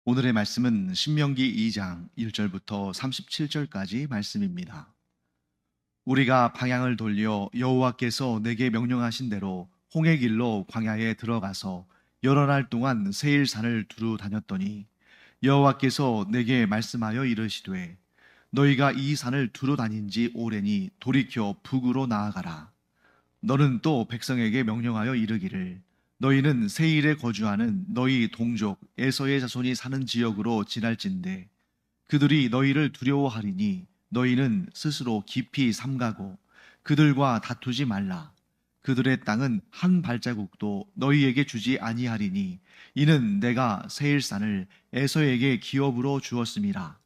오늘의 말씀은 신명기 2장 1절부터 37절까지 말씀입니다. 우리가 방향을 돌려 여호와께서 내게 명령하신 대로 홍해 길로 광야에 들어가서 여러 날 동안 세일산을 두루 다녔더니 여호와께서 내게 말씀하여 이르시되 너희가 이 산을 두루 다닌 지 오래니 돌이켜 북으로 나아가라. 너는 또 백성에게 명령하여 이르기를 너희는 세일에 거주하는 너희 동족 에서의 자손이 사는 지역으로 지날진대 그들이 너희를 두려워하리니 너희는 스스로 깊이 삼가고 그들과 다투지 말라. 그들의 땅은 한 발자국도 너희에게 주지 아니하리니 이는 내가 세일산을 에서에게 기업으로 주었음이라.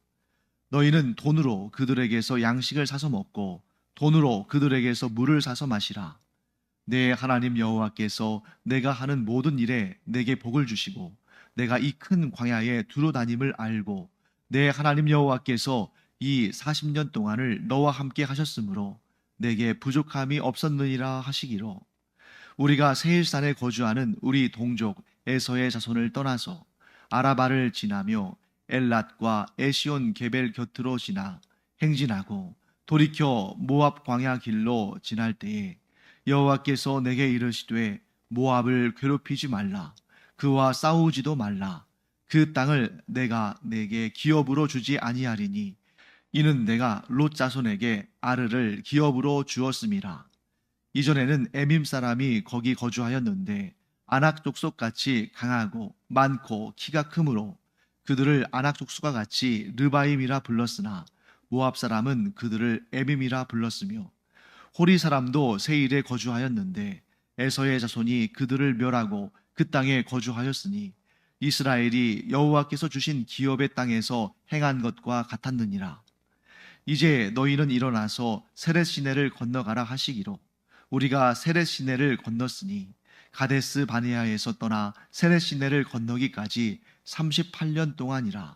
너희는 돈으로 그들에게서 양식을 사서 먹고 돈으로 그들에게서 물을 사서 마시라. 내 하나님 여호와께서 내가 하는 모든 일에 내게 복을 주시고 내가 이 큰 광야에 두루 다님을 알고 내 하나님 여호와께서 이 40년 동안을 너와 함께 하셨으므로 내게 부족함이 없었느니라 하시기로 우리가 세일산에 거주하는 우리 동족 에서의 자손을 떠나서 아라바를 지나며 엘랏과 에시온 게벨 곁으로 지나 행진하고 돌이켜 모압 광야 길로 지날 때에 여호와께서 내게 이르시되 모압을 괴롭히지 말라. 그와 싸우지도 말라. 그 땅을 내가 내게 기업으로 주지 아니하리니 이는 내가 롯 자손에게 아르를 기업으로 주었음이라. 이전에는 에밈 사람이 거기 거주하였는데 아낙 족속같이 강하고 많고 키가 크므로 그들을 아낙 족속과 같이 르바임이라 불렀으나 모압 사람은 그들을 에밈이라 불렀으며 호리 사람도 세일에 거주하였는데 에서의 자손이 그들을 멸하고 그 땅에 거주하였으니 이스라엘이 여호와께서 주신 기업의 땅에서 행한 것과 같았느니라. 이제 너희는 일어나서 세렛 시내를 건너가라 하시기로 우리가 세렛 시내를 건넜으니 가데스 바네아에서 떠나 세렛 시내를 건너기까지 38년 동안이라.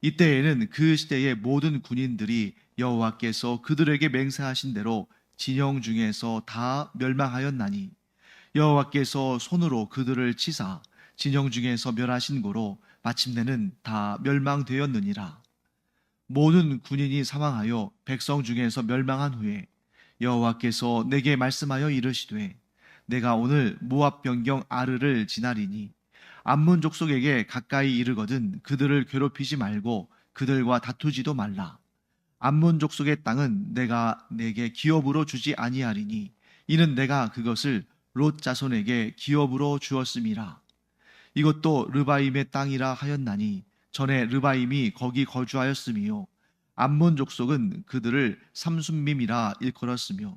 이때에는 그 시대의 모든 군인들이 여호와께서 그들에게 맹세하신 대로 진영 중에서 다 멸망하였나니 여호와께서 손으로 그들을 치사 진영 중에서 멸하신 고로 마침내는 다 멸망되었느니라. 모든 군인이 사망하여 백성 중에서 멸망한 후에 여호와께서 내게 말씀하여 이르시되 내가 오늘 모압 변경 아르를 지나리니 암몬 족속에게 가까이 이르거든 그들을 괴롭히지 말고 그들과 다투지도 말라. 암몬 족속의 땅은 내가 내게 기업으로 주지 아니하리니 이는 내가 그것을 롯 자손에게 기업으로 주었음이라. 이것도 르바임의 땅이라 하였나니 전에 르바임이 거기 거주하였으며 암몬 족속은 그들을 삼순밈이라 일컬었으며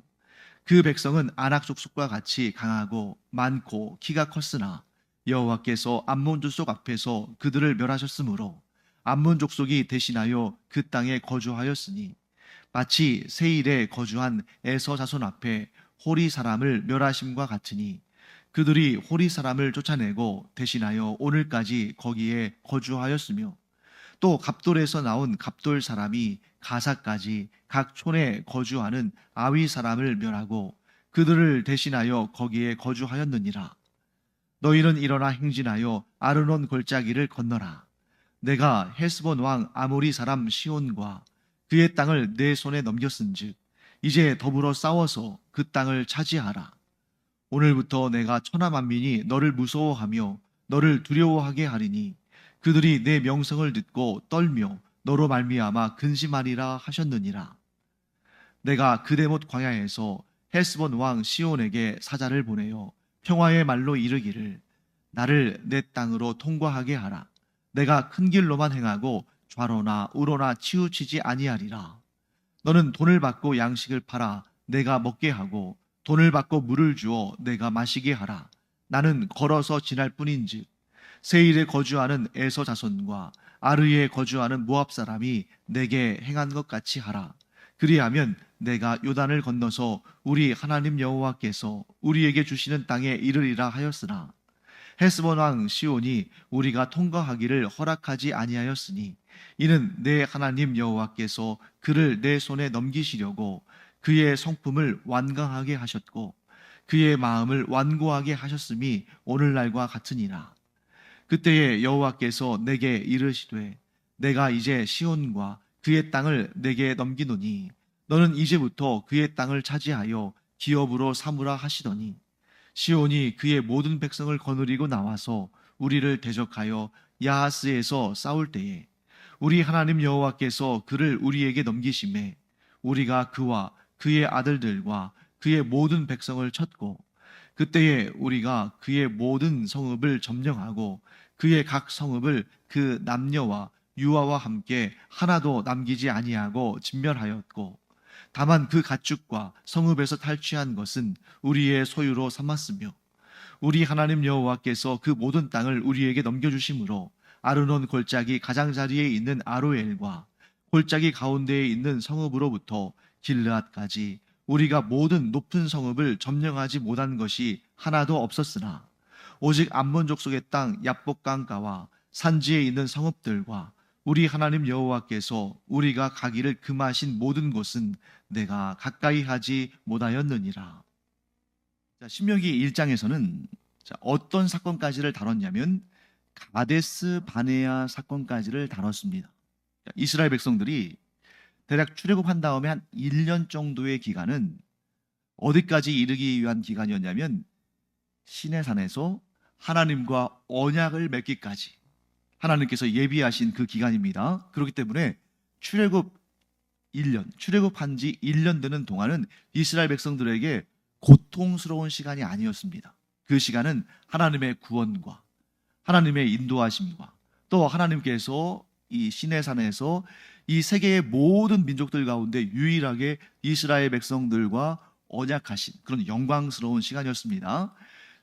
그 백성은 아낙 족속과 같이 강하고 많고 키가 컸으나 여호와께서 암몬 족속 앞에서 그들을 멸하셨으므로 암몬 족속이 대신하여 그 땅에 거주하였으니 마치 세일에 거주한 에서 자손 앞에 호리 사람을 멸하심과 같으니 그들이 호리 사람을 쫓아내고 대신하여 오늘까지 거기에 거주하였으며 또 갑돌에서 나온 갑돌 사람이 가사까지 각 촌에 거주하는 아위 사람을 멸하고 그들을 대신하여 거기에 거주하였느니라. 너희는 일어나 행진하여 아르논 골짜기를 건너라. 내가 헤스본 왕 아모리 사람 시온과 그의 땅을 내 손에 넘겼은즉 이제 더불어 싸워서 그 땅을 차지하라. 오늘부터 내가 천하 만민이 너를 무서워하며 너를 두려워하게 하리니 그들이 내 명성을 듣고 떨며 너로 말미암아 근심하리라 하셨느니라. 내가 그데못 광야에서 헤스본 왕 시온에게 사자를 보내어 평화의 말로 이르기를 나를 내 땅으로 통과하게 하라. 내가 큰 길로만 행하고 좌로나 우로나 치우치지 아니하리라. 너는 돈을 받고 양식을 팔아 내가 먹게 하고 돈을 받고 물을 주어 내가 마시게 하라. 나는 걸어서 지날 뿐인즉 세일에 거주하는 에서 자손과 아르에 거주하는 모압 사람이 내게 행한 것 같이 하라. 그리하면 내가 요단을 건너서 우리 하나님 여호와께서 우리에게 주시는 땅에 이르리라 하였으나 헤스본 왕 시온이 우리가 통과하기를 허락하지 아니하였으니 이는 내 하나님 여호와께서 그를 내 손에 넘기시려고 그의 성품을 완강하게 하셨고 그의 마음을 완고하게 하셨음이 오늘날과 같으니라. 그때에 여호와께서 내게 이르시되 내가 이제 시온과 그의 땅을 내게 넘기노니 너는 이제부터 그의 땅을 차지하여 기업으로 삼으라 하시더니 시온이 그의 모든 백성을 거느리고 나와서 우리를 대적하여 야하스에서 싸울 때에 우리 하나님 여호와께서 그를 우리에게 넘기심에 우리가 그와 그의 아들들과 그의 모든 백성을 쳤고 그때에 우리가 그의 모든 성읍을 점령하고 그의 각 성읍을 그 남녀와 유아와 함께 하나도 남기지 아니하고 진멸하였고 다만 그 가축과 성읍에서 탈취한 것은 우리의 소유로 삼았으며 우리 하나님 여호와께서 그 모든 땅을 우리에게 넘겨주심으로 아르논 골짜기 가장자리에 있는 아로엘과 골짜기 가운데에 있는 성읍으로부터 길르앗까지 우리가 모든 높은 성읍을 점령하지 못한 것이 하나도 없었으나 오직 암몬 족속의 땅 야복 강가와 산지에 있는 성읍들과 우리 하나님 여호와께서 우리가 가기를 금하신 모든 곳은 내가 가까이 하지 못하였느니라. 신명기 1장에서는 어떤 사건까지를 다뤘냐면 가데스 바네아 사건까지를 다뤘습니다. 이스라엘 백성들이 대략 출애굽한 다음에 한 1년 정도의 기간은 어디까지 이르기 위한 기간이었냐면 시내산에서 하나님과 언약을 맺기까지 하나님께서 예비하신 그 기간입니다. 그렇기 때문에 출애굽한 지 1년 되는 동안은 이스라엘 백성들에게 고통스러운 시간이 아니었습니다. 그 시간은 하나님의 구원과 하나님의 인도하심과 또 하나님께서 이 시내산에서 이 세계의 모든 민족들 가운데 유일하게 이스라엘 백성들과 언약하신 그런 영광스러운 시간이었습니다.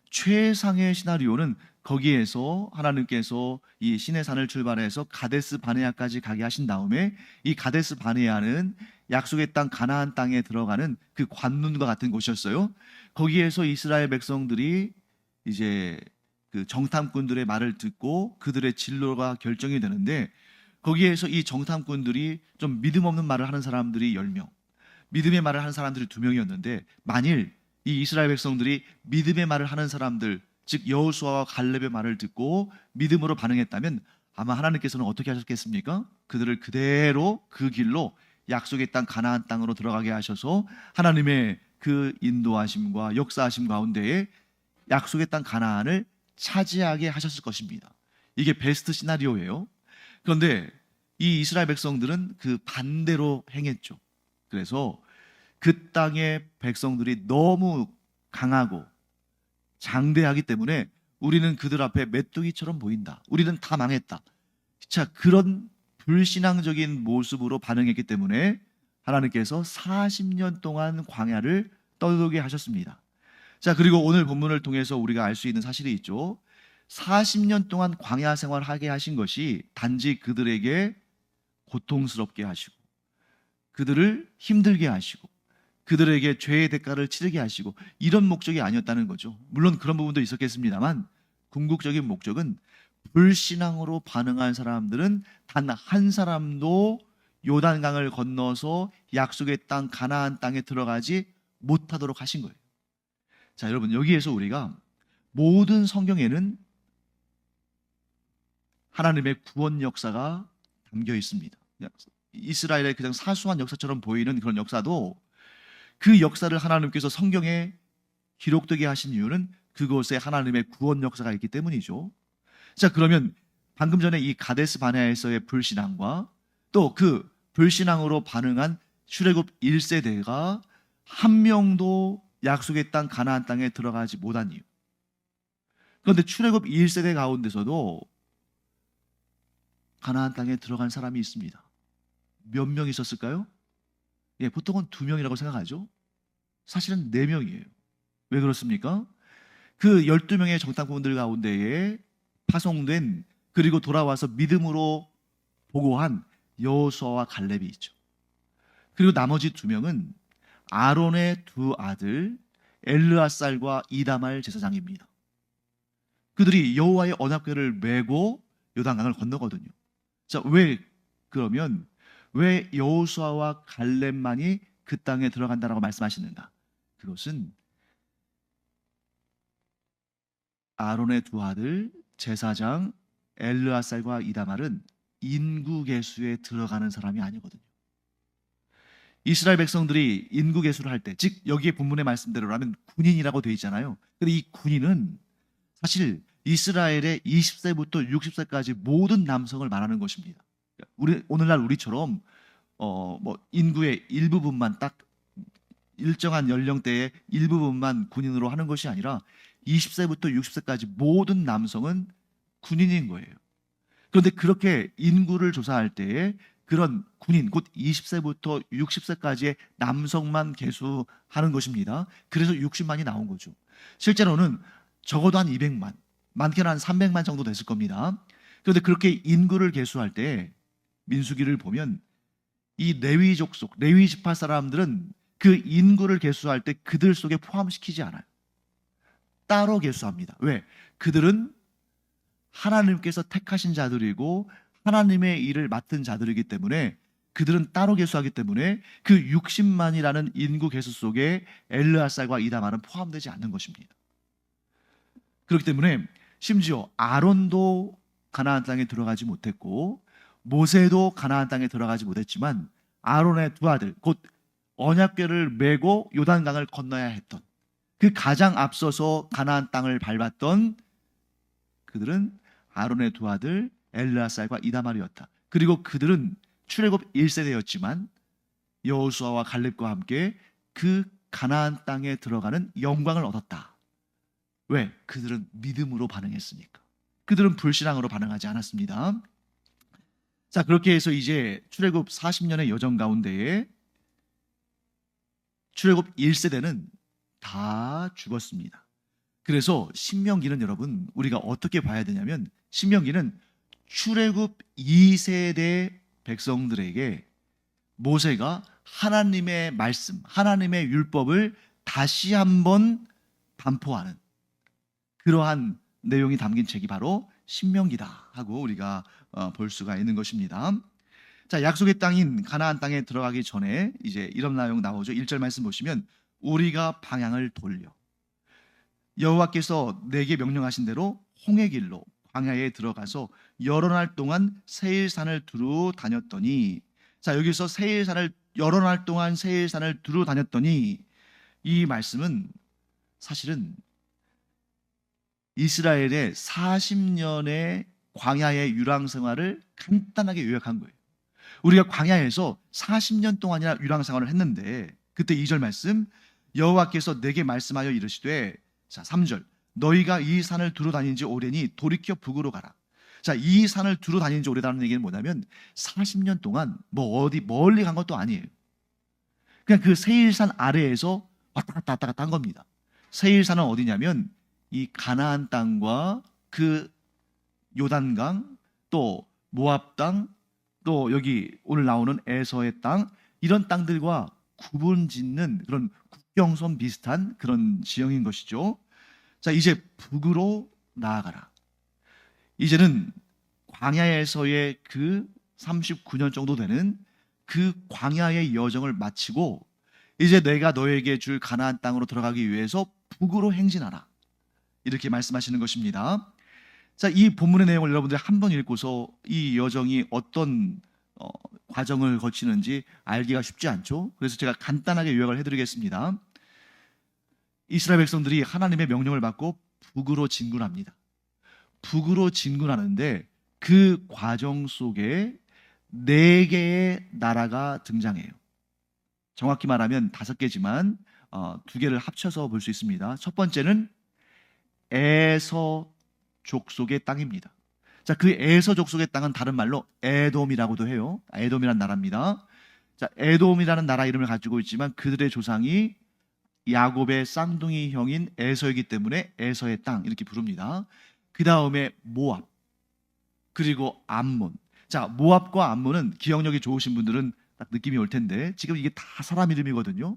최상의 시나리오는 거기에서 하나님께서 이 시내산을 출발해서 가데스 바네아까지 가게 하신 다음에 이 가데스 바네아는 약속의 땅 가나안 땅에 들어가는 그 관문과 같은 곳이었어요. 거기에서 이스라엘 백성들이 이제 그 정탐꾼들의 말을 듣고 그들의 진로가 결정이 되는데 거기에서 이 정탐꾼들이 좀 믿음 없는 말을 하는 사람들이 10명, 믿음의 말을 하는 사람들이 2명이었는데 만일 이 이스라엘 백성들이 믿음의 말을 하는 사람들, 즉 여호수아와 갈렙의 말을 듣고 믿음으로 반응했다면 아마 하나님께서는 어떻게 하셨겠습니까? 그들을 그대로 그 길로 약속의 땅 가나안 땅으로 들어가게 하셔서 하나님의 그 인도하심과 역사하심 가운데에 약속의 땅 가나안을 차지하게 하셨을 것입니다. 이게 베스트 시나리오예요. 그런데 이 이스라엘 백성들은 그 반대로 행했죠. 그래서 그 땅의 백성들이 너무 강하고 장대하기 때문에 우리는 그들 앞에 메뚜기처럼 보인다. 우리는 다 망했다. 자, 그런 불신앙적인 모습으로 반응했기 때문에 하나님께서 40년 동안 광야를 떠돌게 하셨습니다. 자, 그리고 오늘 본문을 통해서 우리가 알 수 있는 사실이 있죠. 40년 동안 광야 생활하게 하신 것이 단지 그들에게 고통스럽게 하시고 그들을 힘들게 하시고 그들에게 죄의 대가를 치르게 하시고 이런 목적이 아니었다는 거죠. 물론 그런 부분도 있었겠습니다만 궁극적인 목적은 불신앙으로 반응한 사람들은 단 한 사람도 요단강을 건너서 약속의 땅 가나안 땅에 들어가지 못하도록 하신 거예요. 자, 여러분, 여기에서 우리가 모든 성경에는 하나님의 구원 역사가 담겨 있습니다. 이스라엘의 그냥 사소한 역사처럼 보이는 그런 역사도 그 역사를 하나님께서 성경에 기록되게 하신 이유는 그곳에 하나님의 구원 역사가 있기 때문이죠. 자, 그러면 방금 전에 이 가데스 바네아에서의 불신앙과 또 그 불신앙으로 반응한 출애굽 1세대가 한 명도 약속의 땅 가나안 땅에 들어가지 못한 이유. 그런데 출애굽 1세대 가운데서도 가나안 땅에 들어간 사람이 있습니다. 몇 명 있었을까요? 예, 보통은 2명이라고 생각하죠. 사실은 4명이에요. 왜 그렇습니까? 그 12명의 정탐꾼들 가운데에 파송된 그리고 돌아와서 믿음으로 보고한 여호수아와 갈렙이 있죠. 그리고 나머지 2명은 아론의 2 아들 엘르아살과 이다말 제사장입니다. 그들이 여호와의 언약궤를 메고 요단강을 건너거든요. 자, 그러면 왜 여호수아와 갈렙만이 그 땅에 들어간다라고 말씀하시는가? 그것은 아론의 2 아들 제사장 엘르아살과 이다말은 인구 계수에 들어가는 사람이 아니거든요. 이스라엘 백성들이 인구 계수를 할 때, 즉 여기에 본문의 말씀대로라면 군인이라고 되어 있잖아요. 근데 이 군인은 사실 이스라엘의 20세부터 60세까지 모든 남성을 말하는 것입니다. 오늘날 우리처럼 인구의 일부분만, 딱 일정한 연령대의 일부분만 군인으로 하는 것이 아니라 20세부터 60세까지 모든 남성은 군인인 거예요. 그런데 그렇게 인구를 조사할 때에 그런 군인, 곧 20세부터 60세까지의 남성만 계수하는 것입니다. 그래서 60만이 나온 거죠. 실제로는 적어도 한 200만, 많게는 한 300만 정도 됐을 겁니다. 그런데 그렇게 인구를 계수할 때 민수기를 보면 이 레위 족속, 레위 지파 사람들은 그 인구를 계수할 때 그들 속에 포함시키지 않아요. 따로 계수합니다. 왜? 그들은 하나님께서 택하신 자들이고 하나님의 일을 맡은 자들이기 때문에 그들은 따로 계수하기 때문에 그 60만이라는 인구 계수 속에 엘르아살과 이다말은 포함되지 않는 것입니다. 그렇기 때문에 심지어 아론도 가나안 땅에 들어가지 못했고 모세도 가나안 땅에 들어가지 못했지만 아론의 두 아들, 곧 언약궤를 메고 요단강을 건너야 했던, 그 가장 앞서서 가나안 땅을 밟았던 그들은 아론의 두 아들 엘르아살과 이다말이었다. 그리고 그들은 출애굽 1세대였지만 여호수아와 갈렙과 함께 그 가나안 땅에 들어가는 영광을 얻었다. 왜? 그들은 믿음으로 반응했으니까. 그들은 불신앙으로 반응하지 않았습니다. 자, 그렇게 해서 이제 출애굽 40년의 여정 가운데에 출애굽 1세대는 다 죽었습니다. 그래서 신명기는 여러분 우리가 어떻게 봐야 되냐면, 신명기는 출애굽 2세대 백성들에게 모세가 하나님의 말씀, 하나님의 율법을 다시 한번 반포하는 그러한 내용이 담긴 책이 바로 신명기다 하고 우리가 볼 수가 있는 것입니다. 자, 약속의 땅인 가나안 땅에 들어가기 전에 이제 이런 내용 나오죠. 1절 말씀 보시면 우리가 방향을 돌려 여호와께서 내게 명령하신 대로 홍해 길로 광야에 들어가서 여러 날 동안 세일산을 두루 다녔더니, 자, 여기서 여러 날 동안 세일산을 두루 다녔더니, 이 말씀은 사실은 이스라엘의 40년의 광야의 유랑 생활을 간단하게 요약한 거예요. 우리가 광야에서 40년 동안이나 유랑 생활을 했는데, 그때 2절 말씀, 여호와께서 내게 말씀하여 이르시되, 자, 3절, 너희가 이 산을 두루 다닌 지 오래니 돌이켜 북으로 가라. 자, 이 산을 두루 다닌 지 오래다는 얘기는 뭐냐면 40년 동안 어디 멀리 간 것도 아니에요. 그냥 그 세일산 아래에서 왔다 갔다 한 겁니다. 세일산은 어디냐면 이 가나안 땅과 그 요단강, 또 모압 땅, 또 여기 오늘 나오는 에서의 땅, 이런 땅들과 구분 짓는 그런 국경선 비슷한 그런 지형인 것이죠. 자, 이제 북으로 나아가라. 이제는 광야에서의 그 39년 정도 되는 그 광야의 여정을 마치고 이제 내가 너에게 줄 가나안 땅으로 들어가기 위해서 북으로 행진하라. 이렇게 말씀하시는 것입니다. 자, 이 본문의 내용을 여러분들이 한번 읽고서 이 여정이 어떤 과정을 거치는지 알기가 쉽지 않죠. 그래서 제가 간단하게 요약을 해드리겠습니다. 이스라엘 백성들이 하나님의 명령을 받고 북으로 진군합니다. 북으로 진군하는데 그 과정 속에 4개의 나라가 등장해요. 정확히 말하면 5개지만 2개를 합쳐서 볼 수 있습니다. 첫 번째는 에서 족속의 땅입니다. 자, 그 에서 족속의 땅은 다른 말로 에돔이라고도 해요. 에돔이라는 나라입니다. 자, 에돔이라는 나라 이름을 가지고 있지만 그들의 조상이 야곱의 쌍둥이 형인 에서이기 때문에 에서의 땅 이렇게 부릅니다. 그 다음에 모압, 그리고 암몬. 자, 모압과 암몬은 기억력이 좋으신 분들은 딱 느낌이 올 텐데 지금 이게 다 사람 이름이거든요.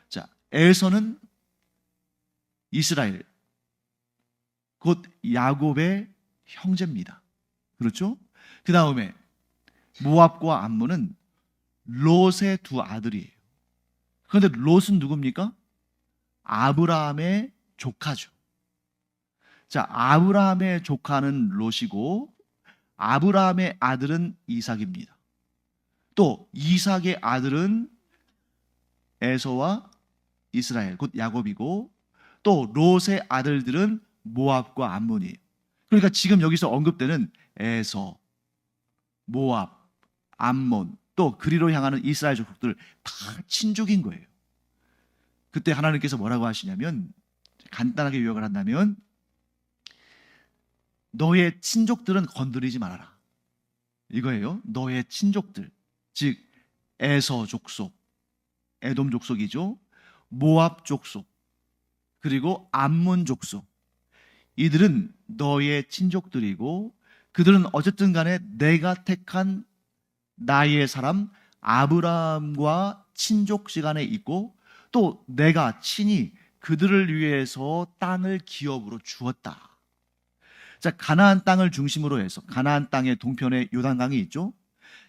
자, 에서는 이스라엘, 곧 야곱의 형제입니다. 그렇죠? 그 다음에 모압과 암몬은 롯의 두 아들이에요. 그런데 롯은 누굽니까? 아브라함의 조카죠. 자, 아브라함의 조카는 롯이고 아브라함의 아들은 이삭입니다. 또 이삭의 아들은 에서와 이스라엘, 곧 야곱이고 또 롯의 아들들은 모압과 암몬이에요. 그러니까 지금 여기서 언급되는 에서, 모압, 암몬, 또 그리로 향하는 이스라엘 족속들 다 친족인 거예요. 그때 하나님께서 뭐라고 하시냐면, 간단하게 요약을 한다면, 너의 친족들은 건드리지 말아라, 이거예요. 너의 친족들, 즉 에서 족속, 에돔 족속이죠. 모압 족속, 그리고 암몬 족속, 이들은 너의 친족들이고 그들은 어쨌든 간에 내가 택한 나의 사람 아브라함과 친족 시간에 있고 또 내가 친히 그들을 위해서 땅을 기업으로 주었다. 자, 가나안 땅을 중심으로 해서 가나안 땅의 동편에 요단강이 있죠.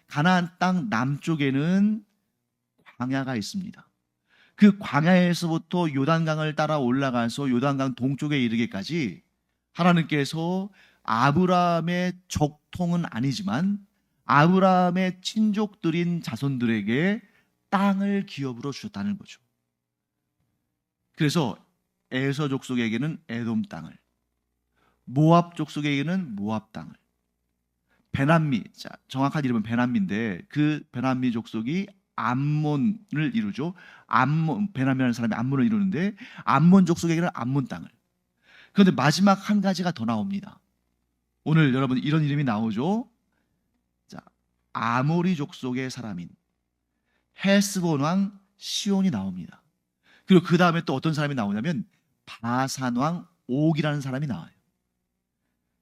가나안 땅 남쪽에는 광야가 있습니다. 그 광야에서부터 요단강을 따라 올라가서 요단강 동쪽에 이르기까지 하나님께서 아브라함의 족통은 아니지만 아브라함의 친족들인 자손들에게 땅을 기업으로 주셨다는 거죠. 그래서 에서 족속에게는 에돔 땅을, 모압 족속에게는 모압 땅을, 베남미, 자, 정확한 이름은 베남미인데 그 베남미 족속이 암몬을 이루죠. 암몬, 베남이라는 사람이 암몬을 이루는데 암몬 족속에게는 암몬 땅을. 그런데 마지막 한 가지가 더 나옵니다. 오늘 여러분 이런 이름이 나오죠. 자, 아모리 족속의 사람인 헤스본 왕 시온이 나옵니다. 그리고 그 다음에 또 어떤 사람이 나오냐면 바산 왕 옥이라는 사람이 나와요.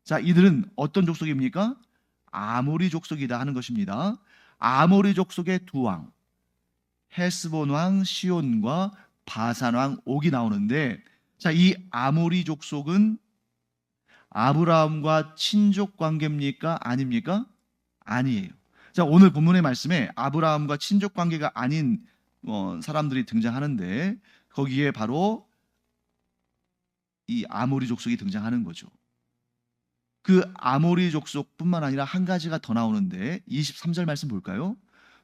자, 이들은 어떤 족속입니까? 아모리 족속이다 하는 것입니다. 아모리 족속의 두 왕, 헤스본 왕 시온과 바산 왕 옥이 나오는데, 자, 이 아모리 족속은 아브라함과 친족 관계입니까? 아닙니까? 아니에요. 자, 오늘 본문의 말씀에 아브라함과 친족 관계가 아닌 사람들이 등장하는데 거기에 바로 이 아모리 족속이 등장하는 거죠. 그 아모리 족속뿐만 아니라 한 가지가 더 나오는데 23절 말씀 볼까요?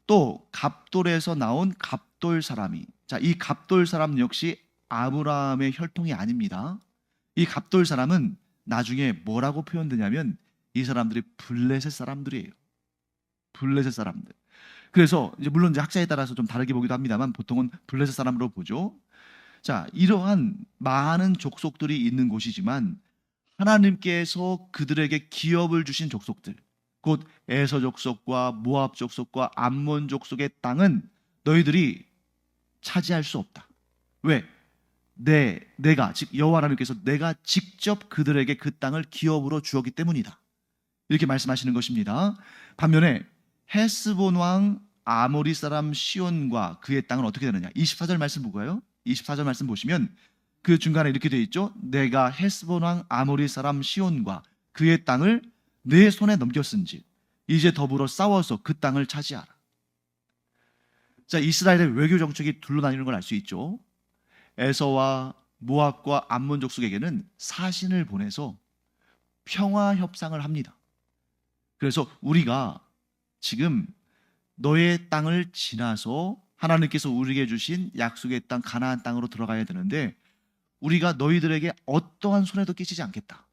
또 갑돌에서 나온 갑돌 사람이, 자, 이 갑돌 사람 역시 아브라함의 혈통이 아닙니다. 이 갑돌 사람은 나중에 뭐라고 표현되냐면 이 사람들이 블레셋 사람들이에요. 블레셋 사람들. 그래서 이제 물론 이제 학자에 따라서 좀 다르게 보기도 합니다만 보통은 블레셋 사람으로 보죠. 자, 이러한 많은 족속들이 있는 곳이지만 하나님께서 그들에게 기업을 주신 족속들, 곧 에서 족속과 모압 족속과 암몬 족속의 땅은 너희들이 차지할 수 없다. 왜? 내가 즉 여호와 하나님께서 내가 직접 그들에게 그 땅을 기업으로 주었기 때문이다. 이렇게 말씀하시는 것입니다. 반면에 헤스본 왕 아모리 사람 시온과 그의 땅은 어떻게 되느냐? 24절 말씀 보고요. 24절 말씀 보시면 그 중간에 이렇게 되어 있죠. 내가 헤스본 왕 아모리 사람 시온과 그의 땅을 내 손에 넘겼은지 이제 더불어 싸워서 그 땅을 차지하라. 자, 이스라엘의 외교 정책이 둘러다니는 걸 알 수 있죠. 에서와 모압과 암몬 족속에게는 사신을 보내서 평화 협상을 합니다. 그래서 우리가 지금 너의 땅을 지나서 하나님께서 우리에게 주신 약속의 땅 가나안 땅으로 들어가야 되는데 우리가 너희들에게 어떠한 손해도 끼치지 않겠다.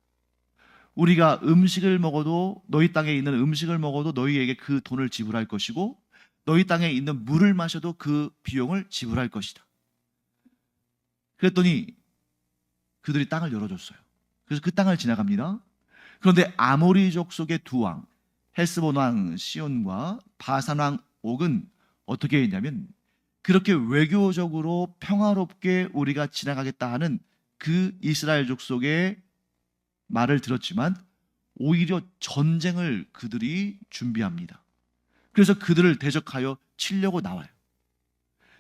우리가 음식을 먹어도 너희 땅에 있는 음식을 먹어도 너희에게 그 돈을 지불할 것이고 너희 땅에 있는 물을 마셔도 그 비용을 지불할 것이다. 그랬더니 그들이 땅을 열어줬어요. 그래서 그 땅을 지나갑니다. 그런데 아모리 족속의 두 왕, 헤스본 왕 시온과 바산 왕 옥은 어떻게 했냐면 그렇게 외교적으로 평화롭게 우리가 지나가겠다 하는 그 이스라엘 족속의 말을 들었지만 오히려 전쟁을 그들이 준비합니다. 그래서 그들을 대적하여 치려고 나와요.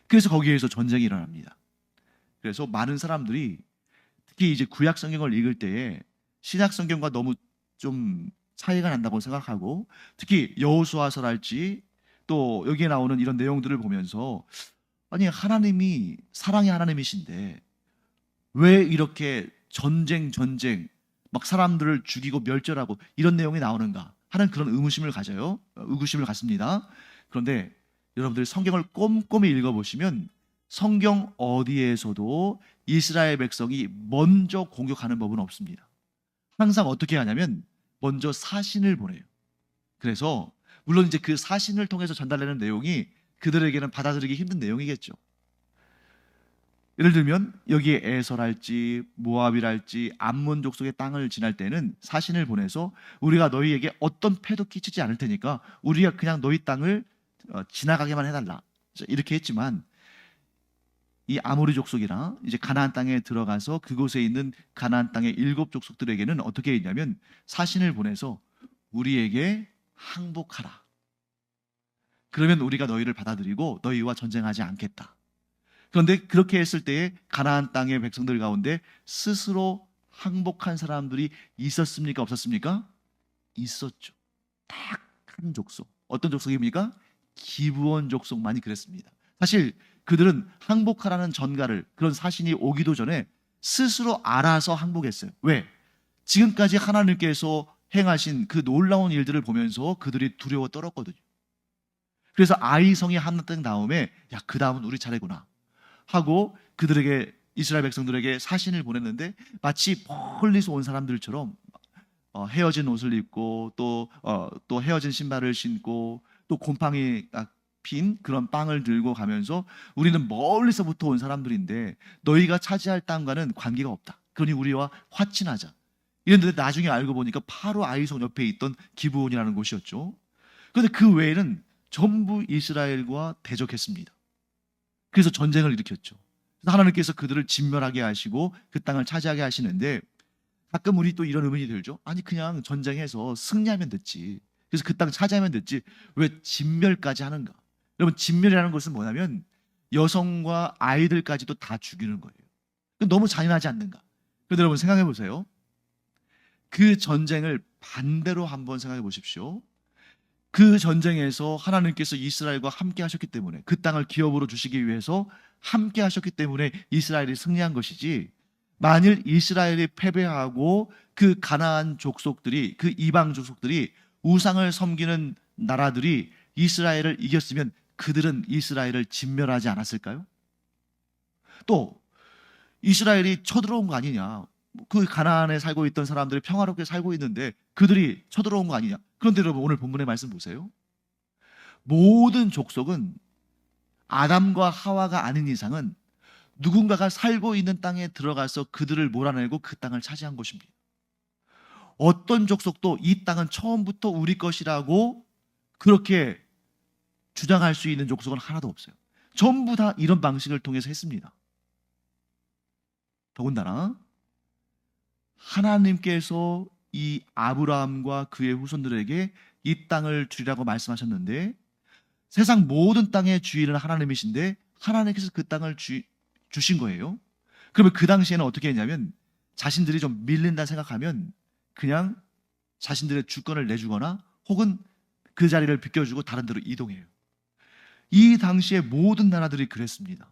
그래서 거기에서 전쟁이 일어납니다. 그래서 많은 사람들이 특히 이제 구약 성경을 읽을 때에 신약 성경과 너무 좀 차이가 난다고 생각하고 특히 여호수아서랄지 또 여기에 나오는 이런 내용들을 보면서 아니 하나님이 사랑의 하나님이신데 왜 이렇게 전쟁 막 사람들을 죽이고 멸절하고 이런 내용이 나오는가 하는 그런 의구심을 갖습니다. 그런데 여러분들이 성경을 꼼꼼히 읽어보시면 성경 어디에서도 이스라엘 백성이 먼저 공격하는 법은 없습니다. 항상 어떻게 하냐면 먼저 사신을 보내요. 그래서 물론 이제 그 사신을 통해서 전달되는 내용이 그들에게는 받아들이기 힘든 내용이겠죠. 예를 들면 여기에 에설할지 모압이랄지 암몬 족속의 땅을 지날 때는 사신을 보내서 우리가 너희에게 어떤 패도 끼치지 않을 테니까 우리가 그냥 너희 땅을 지나가게만 해달라, 이렇게 했지만 이 아모리 족속이나 이제 가나안 땅에 들어가서 그곳에 있는 가나안 땅의 7 족속들에게는 어떻게 했냐면 사신을 보내서 우리에게 항복하라. 그러면 우리가 너희를 받아들이고 너희와 전쟁하지 않겠다. 그런데 그렇게 했을 때에 가나안 땅의 백성들 가운데 스스로 항복한 사람들이 있었습니까? 없었습니까? 있었죠. 딱 한 족속. 어떤 족속입니까? 기브온 족속만이 그랬습니다. 사실 그들은 항복하라는 전가를, 그런 사신이 오기도 전에 스스로 알아서 항복했어요. 왜? 지금까지 하나님께서 행하신 그 놀라운 일들을 보면서 그들이 두려워 떨었거든요. 그래서 아이성이 함락된 다음에 야, 그 다음은 우리 차례구나 하고 그들에게, 이스라엘 백성들에게 사신을 보냈는데 마치 멀리서 온 사람들처럼 헤어진 옷을 입고 또 헤어진 신발을 신고 또 곰팡이 핀 그런 빵을 들고 가면서 우리는 멀리서부터 온 사람들인데 너희가 차지할 땅과는 관계가 없다. 그러니 우리와 화친하자. 이랬는데 나중에 알고 보니까 바로 아이성 옆에 있던 기브온이라는 곳이었죠. 그런데 그 외에는 전부 이스라엘과 대적했습니다. 그래서 전쟁을 일으켰죠. 하나님께서 그들을 진멸하게 하시고 그 땅을 차지하게 하시는데 가끔 우리 또 이런 의문이 들죠. 아니 그냥 전쟁해서 승리하면 됐지. 그래서 그 땅 차지하면 됐지. 왜 진멸까지 하는가? 여러분, 진멸이라는 것은 뭐냐면 여성과 아이들까지도 다 죽이는 거예요. 너무 잔인하지 않는가? 그런데 여러분 생각해 보세요. 그 전쟁을 반대로 한번 생각해 보십시오. 그 전쟁에서 하나님께서 이스라엘과 함께 하셨기 때문에, 그 땅을 기업으로 주시기 위해서 함께 하셨기 때문에 이스라엘이 승리한 것이지, 만일 이스라엘이 패배하고 그 가나안 족속들이, 그 이방 족속들이, 우상을 섬기는 나라들이 이스라엘을 이겼으면 그들은 이스라엘을 진멸하지 않았을까요? 또 이스라엘이 쳐들어온 거 아니냐, 그 가나안에 살고 있던 사람들이 평화롭게 살고 있는데 그들이 쳐들어온 거 아니냐. 그런데 여러분 오늘 본문의 말씀 보세요. 모든 족속은 아담과 하와가 아닌 이상은 누군가가 살고 있는 땅에 들어가서 그들을 몰아내고 그 땅을 차지한 것입니다. 어떤 족속도 이 땅은 처음부터 우리 것이라고 그렇게 주장할 수 있는 족속은 하나도 없어요. 전부 다 이런 방식을 통해서 했습니다. 더군다나 하나님께서 이 아브라함과 그의 후손들에게 이 땅을 주리라고 말씀하셨는데, 세상 모든 땅의 주인은 하나님이신데 하나님께서 그 땅을 주신 거예요. 그러면 그 당시에는 어떻게 했냐면 자신들이 좀 밀린다 생각하면 그냥 자신들의 주권을 내주거나 혹은 그 자리를 비껴주고 다른 데로 이동해요. 이 당시에 모든 나라들이 그랬습니다.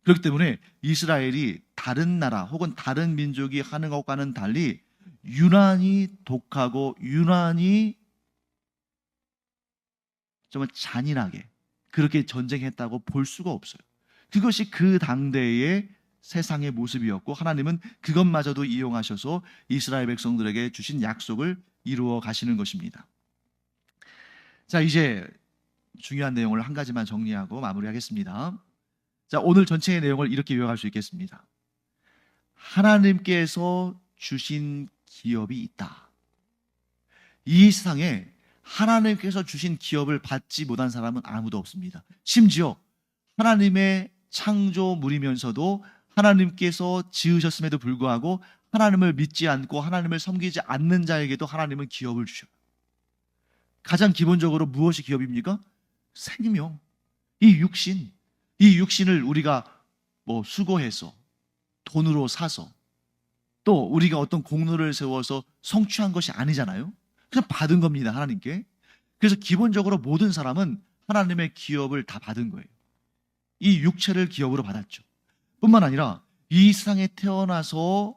그렇기 때문에 이스라엘이 다른 나라 혹은 다른 민족이 하는 것과는 달리 유난히 독하고 유난히 정말 잔인하게 그렇게 전쟁했다고 볼 수가 없어요. 그것이 그 당대의 세상의 모습이었고, 하나님은 그것마저도 이용하셔서 이스라엘 백성들에게 주신 약속을 이루어 가시는 것입니다. 자, 이제 중요한 내용을 한 가지만 정리하고 마무리하겠습니다. 자, 오늘 전체의 내용을 이렇게 요약할 수 있겠습니다. 하나님께서 주신 기업이 있다. 이 세상에 하나님께서 주신 기업을 받지 못한 사람은 아무도 없습니다. 심지어 하나님의 창조물이면서도 하나님께서 지으셨음에도 불구하고 하나님을 믿지 않고 하나님을 섬기지 않는 자에게도 하나님은 기업을 주셔요. 가장 기본적으로 무엇이 기업입니까? 생명, 이 육신을 우리가 수고해서 돈으로 사서 또 우리가 어떤 공로를 세워서 성취한 것이 아니잖아요. 그냥 받은 겁니다, 하나님께. 그래서 기본적으로 모든 사람은 하나님의 기업을 다 받은 거예요. 이 육체를 기업으로 받았죠. 뿐만 아니라 이 세상에 태어나서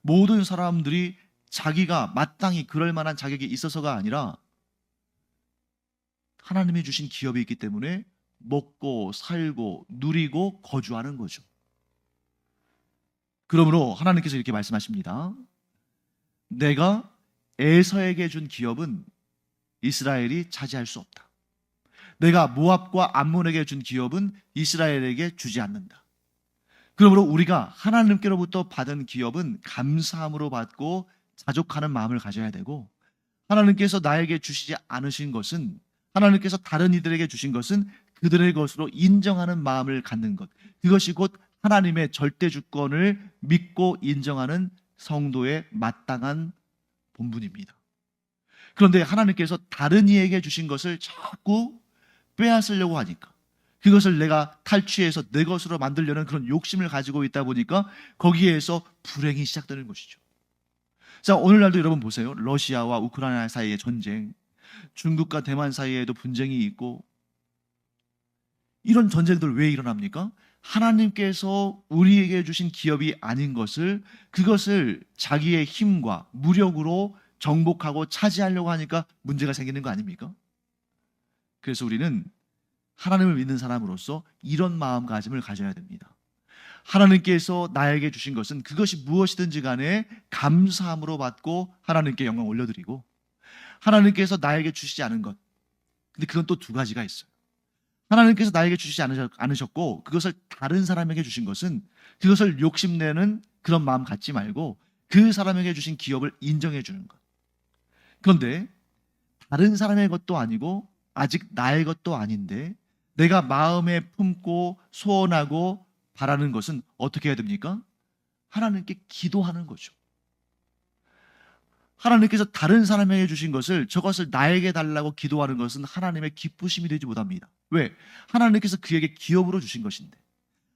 모든 사람들이 자기가 마땅히 그럴 만한 자격이 있어서가 아니라 하나님이 주신 기업이 있기 때문에 먹고 살고 누리고 거주하는 거죠. 그러므로 하나님께서 이렇게 말씀하십니다. 내가 에서에게 준 기업은 이스라엘이 차지할 수 없다. 내가 모압과 암몬에게 준 기업은 이스라엘에게 주지 않는다. 그러므로 우리가 하나님께로부터 받은 기업은 감사함으로 받고 자족하는 마음을 가져야 되고, 하나님께서 나에게 주시지 않으신 것은, 하나님께서 다른 이들에게 주신 것은 그들의 것으로 인정하는 마음을 갖는 것, 그것이 곧 하나님의 절대 주권을 믿고 인정하는 성도의 마땅한 본분입니다. 그런데 하나님께서 다른 이에게 주신 것을 자꾸 빼앗으려고 하니까, 그것을 내가 탈취해서 내 것으로 만들려는 그런 욕심을 가지고 있다 보니까 거기에서 불행이 시작되는 것이죠. 자, 오늘날도 여러분 보세요. 러시아와 우크라이나 사이의 전쟁, 중국과 대만 사이에도 분쟁이 있고, 이런 전쟁들 왜 일어납니까? 하나님께서 우리에게 주신 기업이 아닌 것을, 그것을 자기의 힘과 무력으로 정복하고 차지하려고 하니까 문제가 생기는 거 아닙니까? 그래서 우리는 하나님을 믿는 사람으로서 이런 마음가짐을 가져야 됩니다. 하나님께서 나에게 주신 것은 그것이 무엇이든지 간에 감사함으로 받고 하나님께 영광 올려드리고, 하나님께서 나에게 주시지 않은 것, 근데 그건 또 두 가지가 있어요. 하나님께서 나에게 주시지 않으셨고 그것을 다른 사람에게 주신 것은 그것을 욕심내는 그런 마음 갖지 말고 그 사람에게 주신 기업을 인정해 주는 것. 그런데 다른 사람의 것도 아니고 아직 나의 것도 아닌데 내가 마음에 품고 소원하고 바라는 것은 어떻게 해야 됩니까? 하나님께 기도하는 거죠. 하나님께서 다른 사람에게 주신 것을, 저것을 나에게 달라고 기도하는 것은 하나님의 기쁘심이 되지 못합니다. 왜? 하나님께서 그에게 기업으로 주신 것인데.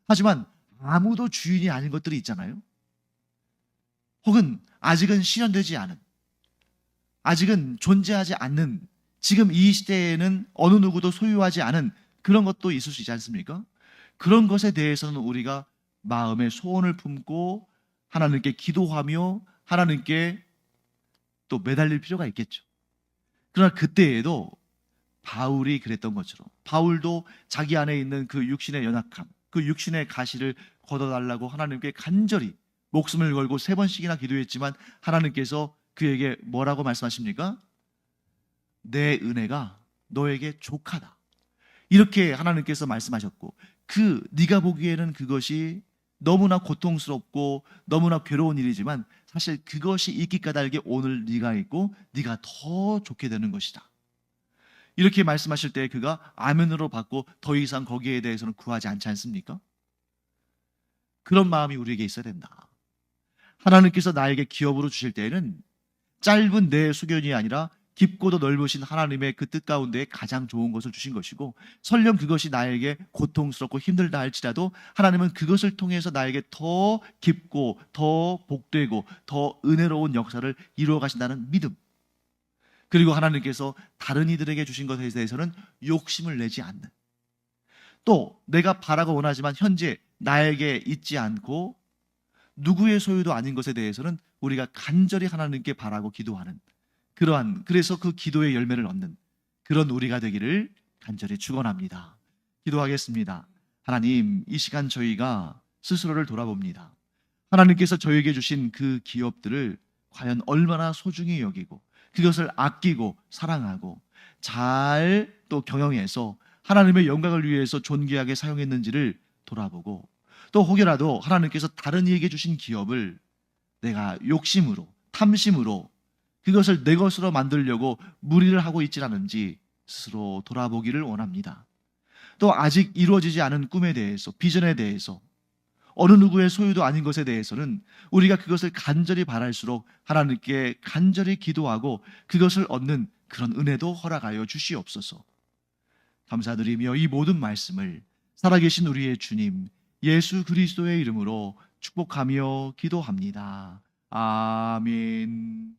하지만 아무도 주인이 아닌 것들이 있잖아요. 혹은 아직은 실현되지 않은, 아직은 존재하지 않는, 지금 이 시대에는 어느 누구도 소유하지 않은 그런 것도 있을 수 있지 않습니까? 그런 것에 대해서는 우리가 마음의 소원을 품고 하나님께 기도하며 하나님께 또 매달릴 필요가 있겠죠. 그러나 그때에도 바울이 그랬던 것처럼, 바울도 자기 안에 있는 그 육신의 연약함, 그 육신의 가시를 걷어달라고 하나님께 간절히 목숨을 걸고 3번씩이나 기도했지만 하나님께서 그에게 뭐라고 말씀하십니까? 내 은혜가 너에게 족하다, 이렇게 하나님께서 말씀하셨고, 네가 보기에는 그것이 너무나 고통스럽고 너무나 괴로운 일이지만 사실 그것이 있기 까닭에 오늘 네가 있고 네가 더 좋게 되는 것이다, 이렇게 말씀하실 때 그가 아멘으로 받고 더 이상 거기에 대해서는 구하지 않지 않습니까? 그런 마음이 우리에게 있어야 된다. 하나님께서 나에게 기업으로 주실 때에는 짧은 내 수견이 아니라 깊고도 넓으신 하나님의 그 뜻 가운데 가장 좋은 것을 주신 것이고, 설령 그것이 나에게 고통스럽고 힘들다 할지라도 하나님은 그것을 통해서 나에게 더 깊고 더 복되고 더 은혜로운 역사를 이루어 가신다는 믿음, 그리고 하나님께서 다른 이들에게 주신 것에 대해서는 욕심을 내지 않는, 또 내가 바라고 원하지만 현재 나에게 있지 않고 누구의 소유도 아닌 것에 대해서는 우리가 간절히 하나님께 바라고 기도하는, 그래서 그 기도의 열매를 얻는 그런 우리가 되기를 간절히 축원합니다. 기도하겠습니다. 하나님, 이 시간 저희가 스스로를 돌아봅니다. 하나님께서 저에게 주신 그 기업들을 과연 얼마나 소중히 여기고 그것을 아끼고 사랑하고 잘 또 경영해서 하나님의 영광을 위해서 존귀하게 사용했는지를 돌아보고, 또 혹여라도 하나님께서 다른 이에게 주신 기업을 내가 욕심으로, 탐심으로 그것을 내 것으로 만들려고 무리를 하고 있지 않은지 스스로 돌아보기를 원합니다. 또 아직 이루어지지 않은 꿈에 대해서, 비전에 대해서, 어느 누구의 소유도 아닌 것에 대해서는 우리가 그것을 간절히 바랄수록 하나님께 간절히 기도하고 그것을 얻는 그런 은혜도 허락하여 주시옵소서. 감사드리며 이 모든 말씀을 살아계신 우리의 주님 예수 그리스도의 이름으로 축복하며 기도합니다. 아멘.